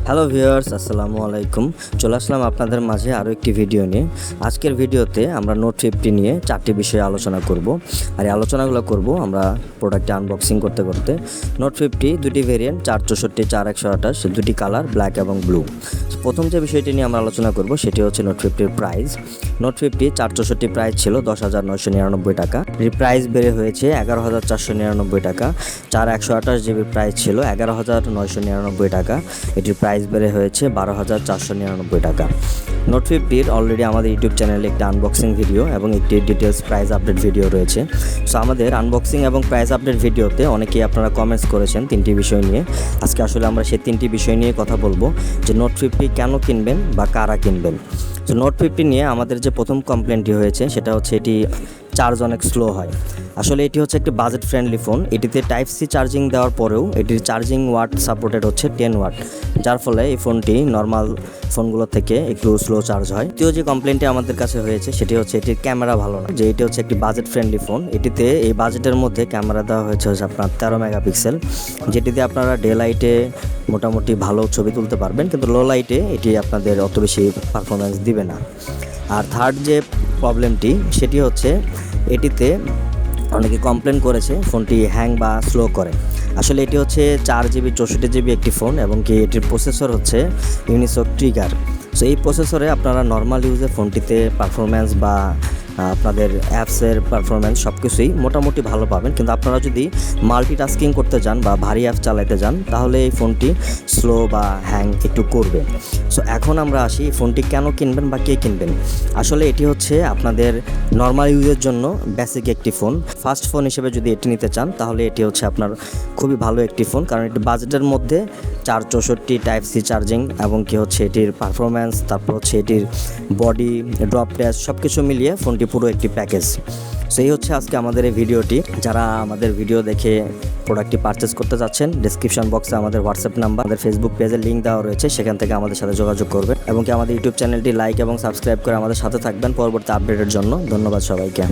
Hello viewers, আসসালামু আলাইকুম। চলে আসলাম আপনাদের মাঝে আরও একটি ভিডিও নিয়ে। আজকের ভিডিওতে আমরা নোট 50 নিয়ে 4টি বিষয়ে আলোচনা করব। আর এই আলোচনাগুলো করব আমরা প্রোডাক্টটি আনবক্সিং করতে করতে। নোট 50 দুটি ভেরিয়েন্ট, 464, 4128, দুটি কালার ব্ল্যাক এবং ব্লু। প্রথম যে বিষয়টি নিয়ে আমরা আলোচনা করব সেটি হচ্ছে নোট 50-র প্রাইস। নোট 50 464 প্রাইস ছিল 10,999 টাকা, এর প্রাইস বেড়ে হয়েছে 11,499 টাকা। 4128 জিবি প্রাইস ছিল 11,999 টাকা, এটির প্রাইস বেড়ে হয়েছে 12,499 টাকা। নোট 50-র অলরেডি আমাদের ইউটিউব চ্যানেলে একটি আনবক্সিং ভিডিও এবং একটি ডিটেলস প্রাইস আপডেট ভিডিও রয়েছে। সো আমাদের আনবক্সিং এবং প্রাইস আপডেট ভিডিওতে অনেকেই আপনারা কমেন্টস করেছেন 3টি বিষয় নিয়ে। আজকে আসলে আমরা সেই 3টি বিষয় নিয়ে কথা বলবো যে নোট 50 কেন কিনবেন বা কারা কিনবেন। তো নোট 50 নিয়ে আমাদের যে প্রথম কমপ্লেনটি হয়েছে সেটা হচ্ছে এটি চার্জ অনেক স্লো হয়। আসলে এটি হচ্ছে একটি বাজেট ফ্রেন্ডলি ফোন। এটিতে টাইপ সি চার্জিং দেওয়ার পরেও এটির চার্জিং ওয়াট সাপোর্টেড হচ্ছে 10 ওয়াট, যার ফলে এই ফোনটি নর্মাল ফোনগুলো থেকে একটু স্লো চার্জ হয়। দ্বিতীয় যে কমপ্লেনটি আমাদের কাছে হয়েছে সেটি হচ্ছে এটির ক্যামেরা ভালো না, যে এটি হচ্ছে একটি বাজেট ফ্রেন্ডলি ফোন। এটিতে এই বাজেটের মধ্যে ক্যামেরা দেওয়া হয়েছে আপনার 13 মেগাপিক্সেল, যেটিতে আপনারা ডে লাইটে মোটামুটি ভালো ছবি তুলতে পারবেন, কিন্তু লো লাইটে এটি আপনাদের অত বেশি পারফরমেন্স দিবে না। আর থার্ড যে প্রবলেমটি সেটি হচ্ছে এটিতে অনেকে কমপ্লেন করেছে ফোনটি হ্যাং বা স্লো করে। আসলে এটি হচ্ছে 4GB 64GB একটি ফোন এবং কি এটির প্রসেসর হচ্ছে ইউনিসক ট্রিগার। সো এই প্রসেসরে আপনারা নর্মাল ইউজে ফোনটিতে পারফরমেন্স বা আপনাদের অ্যাপসের পারফরমেন্স সব কিছুই মোটামুটি ভালো পাবেন, কিন্তু আপনারা যদি মাল্টিটাস্কিং করতে যান বা ভারী অ্যাপ চালাতে যান তাহলে এই ফোনটি স্লো বা হ্যাং একটু করবে। সো এখন আমরা আসি ফোনটি কেন কিনবেন বা কে কিনবেন। আসলে এটি হচ্ছে আপনাদের নর্মাল ইউজের জন্য বেসিক একটি ফোন। ফার্স্ট ফোন হিসেবে যদি এটি নিতে চান তাহলে এটি হচ্ছে আপনার খুবই ভালো একটি ফোন, কারণ এটি বাজেটের মধ্যে 464 টাইপ সি চার্জিং এবং কি হচ্ছে এটির পারফরমেন্স, তারপর হচ্ছে এটির বডি ড্রপ টেস্ট সব কিছু মিলিয়ে ফোনটি পুরো একটি প্যাকেজ। সেই হচ্ছে আজকে আমাদের এই ভিডিওটি। যারা আমাদের ভিডিও দেখে প্রোডাক্টটি পারচেস করতে যাচ্ছেন, ডিসক্রিপশন বক্সে আমাদের হোয়াটসঅ্যাপ নাম্বার, আমাদের ফেসবুক পেজের লিঙ্ক দেওয়া রয়েছে, সেখান থেকে আমাদের সাথে যোগাযোগ করবেন এবং কি আমাদের ইউটিউব চ্যানেলটি লাইক এবং সাবস্ক্রাইব করে আমাদের সাথে থাকবেন পরবর্তী আপডেটের জন্য। ধন্যবাদ সবাইকে।